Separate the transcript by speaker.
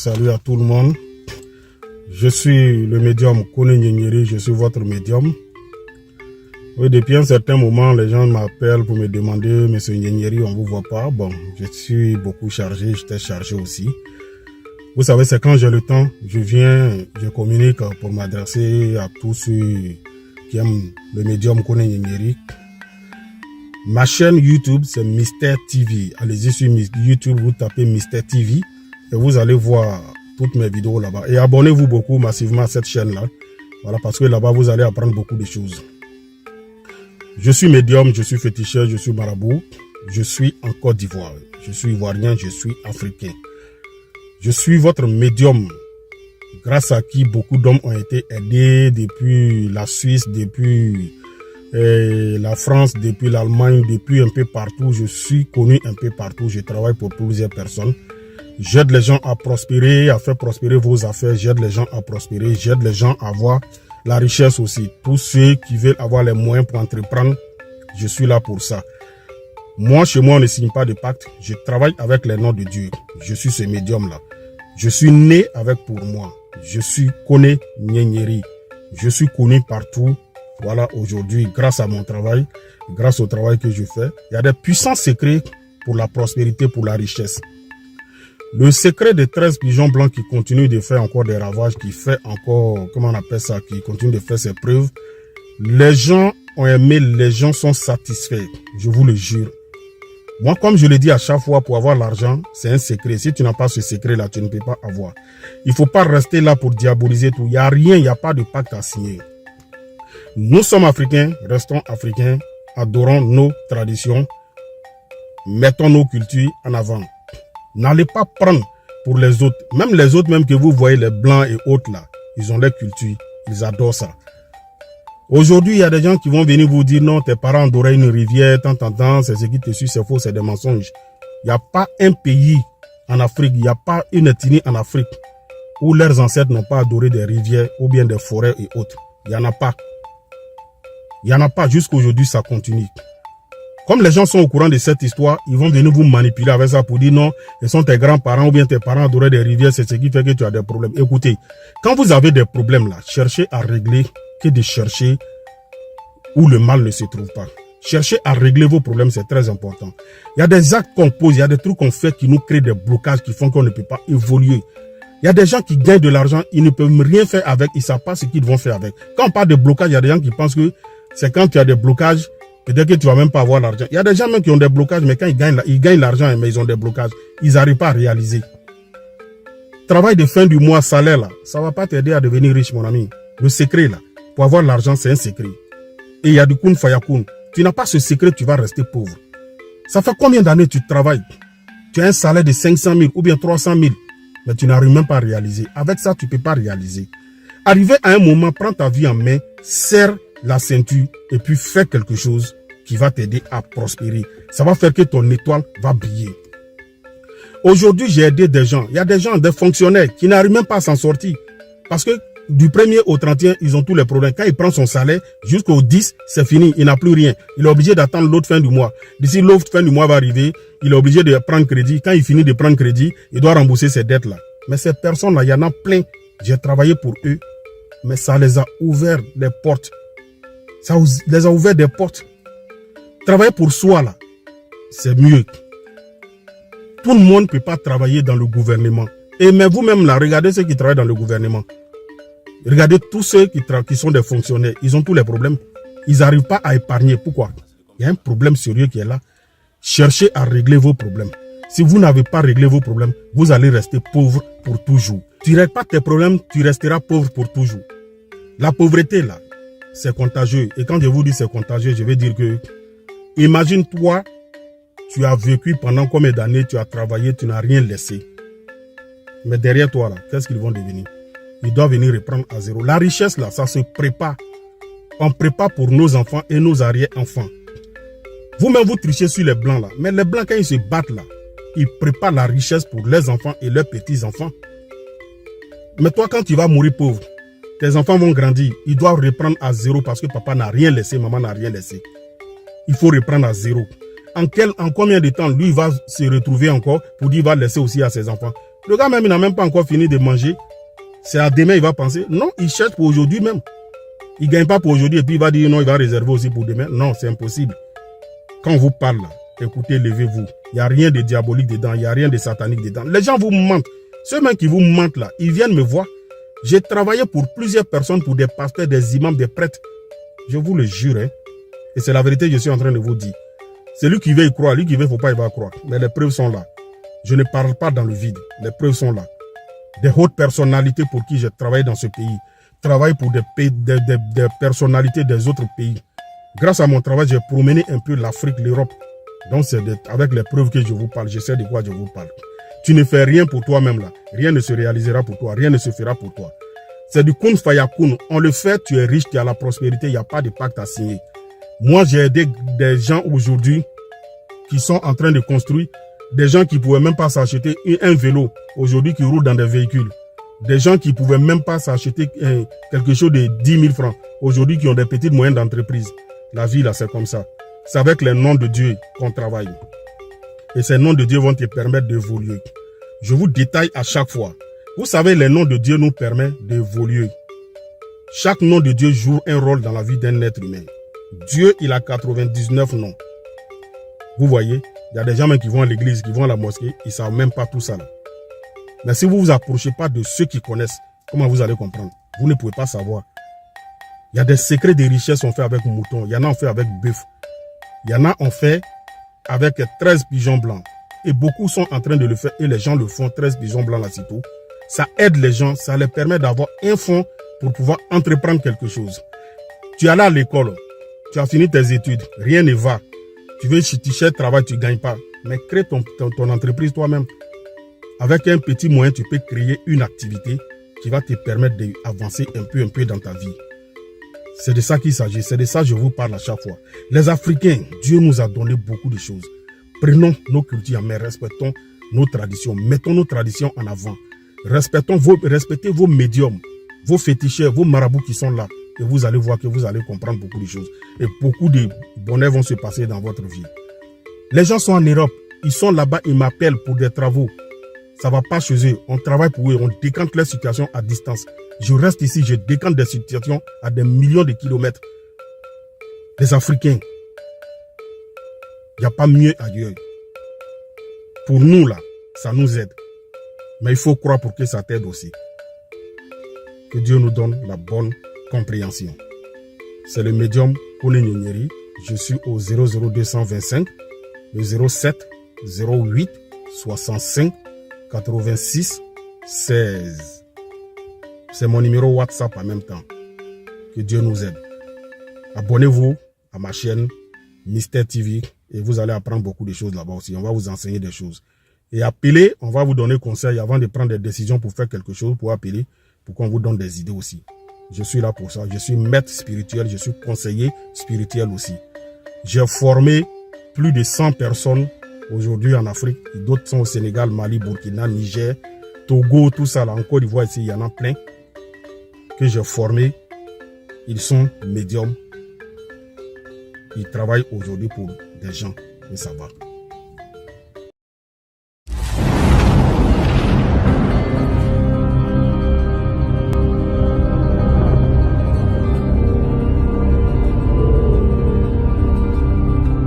Speaker 1: salut à tout le monde. Je suis le médium Kone Nyengeri, je suis votre médium. Oui, depuis un certain moment, les gens m'appellent pour me demander, Monsieur Nyengeri, on ne vous voit pas. Bon, je suis beaucoup chargé, j'étais chargé aussi. Vous savez, c'est quand j'ai le temps, je viens, je communique pour m'adresser à tous ceux qui aiment le médium Kone Nyengeri. Ma chaîne YouTube, c'est Mister TV. Allez-y sur YouTube, vous tapez Mister TV et vous allez voir toutes mes vidéos là-bas. Et abonnez-vous beaucoup massivement à cette chaîne-là. Voilà, parce que là-bas, vous allez apprendre beaucoup de choses. Je suis médium, je suis féticheur, je suis marabout. Je suis en Côte d'Ivoire. Je suis ivoirien, je suis africain. Je suis votre médium, grâce à qui beaucoup d'hommes ont été aidés depuis la Suisse, depuis la France, depuis l'Allemagne, depuis un peu partout. Je suis connu un peu partout. Je travaille pour plusieurs personnes. J'aide les gens à prospérer, à faire prospérer vos affaires. J'aide les gens à prospérer. J'aide les gens à avoir la richesse aussi. Tous ceux qui veulent avoir les moyens pour entreprendre, je suis là pour ça. Moi, chez moi, on ne signe pas de pacte. Je travaille avec les noms de Dieu. Je suis ce médium-là. Je suis né avec pour moi. Je suis Kone Nyengeri. Je suis connu partout. Voilà, aujourd'hui, grâce à mon travail, grâce au travail que je fais, il y a des puissants secrets pour la prospérité, pour la richesse. Le secret des 13 pigeons blancs qui continuent de faire encore des ravages, qui fait encore, comment on appelle ça, qui continue de faire ses preuves. Les gens ont aimé, les gens sont satisfaits, je vous le jure. Moi, comme je le dis à chaque fois, pour avoir l'argent, c'est un secret. Si tu n'as pas ce secret-là, tu ne peux pas avoir. Il ne faut pas rester là pour diaboliser tout. Il n'y a rien, il n'y a pas de pacte à signer. Nous sommes africains, restons africains, adorons nos traditions, mettons nos cultures en avant. N'allez pas prendre pour les autres, même que vous voyez, les blancs et autres là, ils ont leur culture, ils adorent ça. Aujourd'hui, il y a des gens qui vont venir vous dire non, tes parents adoraient une rivière, tant, c'est ce qui te suit, c'est faux, c'est des mensonges. Il n'y a pas un pays en Afrique, il n'y a pas une ethnie en Afrique où leurs ancêtres n'ont pas adoré des rivières ou bien des forêts et autres. Il n'y en a pas. Il n'y en a pas, jusqu'à aujourd'hui, ça continue. Comme les gens sont au courant de cette histoire, ils vont venir vous manipuler avec ça pour dire non, ce sont tes grands-parents ou bien tes parents adoraient des rivières, c'est ce qui fait que tu as des problèmes. Écoutez, quand vous avez des problèmes là, cherchez à régler que de chercher où le mal ne se trouve pas. Cherchez à régler vos problèmes, c'est très important. Il y a des actes qu'on pose, il y a des trucs qu'on fait qui nous créent des blocages qui font qu'on ne peut pas évoluer. Il y a des gens qui gagnent de l'argent, ils ne peuvent rien faire avec, ils ne savent pas ce qu'ils vont faire avec. Quand on parle de blocage, il y a des gens qui pensent que c'est quand tu as des blocages, peut-être que tu ne vas même pas avoir l'argent. Il y a des gens même qui ont des blocages, mais quand ils gagnent l'argent, mais ils ont des blocages, ils n'arrivent pas à réaliser. Travail de fin du mois, salaire là, ça ne va pas t'aider à devenir riche, mon ami. Le secret là, pour avoir l'argent, c'est un secret. Et il y a du kun fayakun. Tu n'as pas ce secret, tu vas rester pauvre. Ça fait combien d'années tu travailles? Tu as un salaire de 500 000 ou bien 300 000, mais tu n'arrives même pas à réaliser. Avec ça, tu ne peux pas réaliser. Arriver à un moment, prends ta vie en main, serre la ceinture et puis fais quelque chose qui va t'aider à prospérer. Ça va faire que ton étoile va briller. Aujourd'hui, j'ai aidé des gens. Il y a des gens, des fonctionnaires qui n'arrivent même pas à s'en sortir. Parce que du 1er au 31, ils ont tous les problèmes. Quand il prend son salaire, jusqu'au 10, c'est fini. Il n'a plus rien. Il est obligé d'attendre l'autre fin du mois. D'ici l'autre fin du mois va arriver, il est obligé de prendre crédit. Quand il finit de prendre crédit, il doit rembourser ses dettes-là. Mais ces personnes-là, il y en a plein. J'ai travaillé pour eux. Mais ça les a ouvert les portes. Ça les a ouvert des portes. Travailler pour soi, là, c'est mieux. Tout le monde ne peut pas travailler dans le gouvernement. Et mais vous-même, là, regardez ceux qui travaillent dans le gouvernement. Regardez tous ceux qui sont des fonctionnaires. Ils ont tous les problèmes. Ils n'arrivent pas à épargner. Pourquoi? Il y a un problème sérieux qui est là. Cherchez à régler vos problèmes. Si vous n'avez pas réglé vos problèmes, vous allez rester pauvre pour toujours. Tu ne règles pas tes problèmes, tu resteras pauvre pour toujours. La pauvreté, là, c'est contagieux. Et quand je vous dis c'est contagieux, je veux dire que, imagine-toi, tu as vécu pendant combien d'années, tu as travaillé, tu n'as rien laissé. Mais derrière toi, là, qu'est-ce qu'ils vont devenir? Ils doivent venir reprendre à zéro. La richesse, là, ça se prépare. On prépare pour nos enfants et nos arrière-enfants. Vous-même, vous trichez sur les blancs, là. Mais les blancs, quand ils se battent, là, ils préparent la richesse pour leurs enfants et leurs petits-enfants. Mais toi, quand tu vas mourir pauvre, tes enfants vont grandir. Ils doivent reprendre à zéro parce que papa n'a rien laissé, maman n'a rien laissé. Il faut reprendre à zéro. En combien de temps, lui, va se retrouver encore pour dire qu'il va laisser aussi à ses enfants? Le gars même, il n'a même pas encore fini de manger. C'est à demain, il va penser. Non, il cherche pour aujourd'hui même. Il ne gagne pas pour aujourd'hui et puis il va dire non, il va réserver aussi pour demain. Non, c'est impossible. Quand on vous parle, là, écoutez, levez-vous. Il n'y a rien de diabolique dedans, il n'y a rien de satanique dedans. Les gens vous mentent. Ceux mêmes qui vous mentent là, ils viennent me voir. J'ai travaillé pour plusieurs personnes, pour des pasteurs, des imams, des prêtres. Je vous le jure, hein. Et c'est la vérité que je suis en train de vous dire. Celui qui veut y croire, lui qui veut, il ne faut pas, il va croire. Mais les preuves sont là. Je ne parle pas dans le vide. Les preuves sont là. Des hautes personnalités pour qui j'ai travaillé dans ce pays. Travaille pour des personnalités des autres pays. Grâce à mon travail, j'ai promené un peu l'Afrique, l'Europe. Donc c'est avec les preuves que je vous parle. Je sais de quoi je vous parle. Tu ne fais rien pour toi-même là. Rien ne se réalisera pour toi. Rien ne se fera pour toi. C'est du kun fayakun. On le fait, tu es riche, tu as la prospérité. Il n'y a pas de pacte à signer. Moi, j'ai aidé des gens aujourd'hui qui sont en train de construire. Des gens qui ne pouvaient même pas s'acheter un vélo. Aujourd'hui, qui roulent dans des véhicules. Des gens qui ne pouvaient même pas s'acheter quelque chose de 10 000 francs. Aujourd'hui, qui ont des petites moyennes d'entreprise. La vie, là, c'est comme ça. C'est avec les noms de Dieu qu'on travaille. Et ces noms de Dieu vont te permettre d'évoluer. Je vous détaille à chaque fois. Vous savez, les noms de Dieu nous permettent d'évoluer. Chaque nom de Dieu joue un rôle dans la vie d'un être humain. Dieu, il a 99 noms. Vous voyez, il y a des gens même qui vont à l'église, qui vont à la mosquée, ils ne savent même pas tout ça là. Mais si vous ne vous approchez pas de ceux qui connaissent, comment vous allez comprendre? Vous ne pouvez pas savoir. Il y a des secrets de richesse qu'on fait avec mouton. Il y en a on fait avec bœuf. Il y en a on fait avec 13 pigeons blancs. Et beaucoup sont en train de le faire et les gens le font, 13 pigeons blancs là, c'est tout. Ça aide les gens, ça leur permet d'avoir un fonds pour pouvoir entreprendre quelque chose. Tu es allé à l'école, tu as fini tes études, rien ne va. Tu veux chercher travail, tu ne gagnes pas. Mais crée ton entreprise toi-même. Avec un petit moyen, tu peux créer une activité qui va te permettre d'avancer un peu dans ta vie. C'est de ça qu'il s'agit. C'est de ça que je vous parle à chaque fois. Les Africains, Dieu nous a donné beaucoup de choses. Prenons nos cultures, mais respectons nos traditions. Mettons nos traditions en avant. Respectez vos médiums, vos féticheurs, vos marabouts qui sont là. Et vous allez voir que vous allez comprendre beaucoup de choses. Et beaucoup de bonheur vont se passer dans votre vie. Les gens sont en Europe. Ils sont là-bas, ils m'appellent pour des travaux. Ça ne va pas chez eux. On travaille pour eux. On décante leur situation à distance. Je reste ici, je décante des situations à des millions de kilomètres. Les Africains, il n'y a pas mieux ailleurs. Pour nous, là, ça nous aide. Mais il faut croire pour que ça t'aide aussi. Que Dieu nous donne la bonne compréhension. C'est le médium Kone Nyonyeri. Je suis au 00225, le 07 08 65 86 16. C'est mon numéro WhatsApp en même temps. Que Dieu nous aide. Abonnez-vous à ma chaîne Mystère TV et vous allez apprendre beaucoup de choses là-bas aussi. On va vous enseigner des choses. Et appelez, on va vous donner conseil avant de prendre des décisions pour faire quelque chose, pour appeler, pour qu'on vous donne des idées aussi. Je suis là pour ça. Je suis maître spirituel, je suis conseiller spirituel aussi. J'ai formé plus de 100 personnes aujourd'hui en Afrique. D'autres sont au Sénégal, Mali, Burkina, Niger, Togo, tout ça là. En Côte d'Ivoire ici, il y en a plein que j'ai formés. Ils sont médiums. Ils travaillent aujourd'hui pour des gens. Et ça va.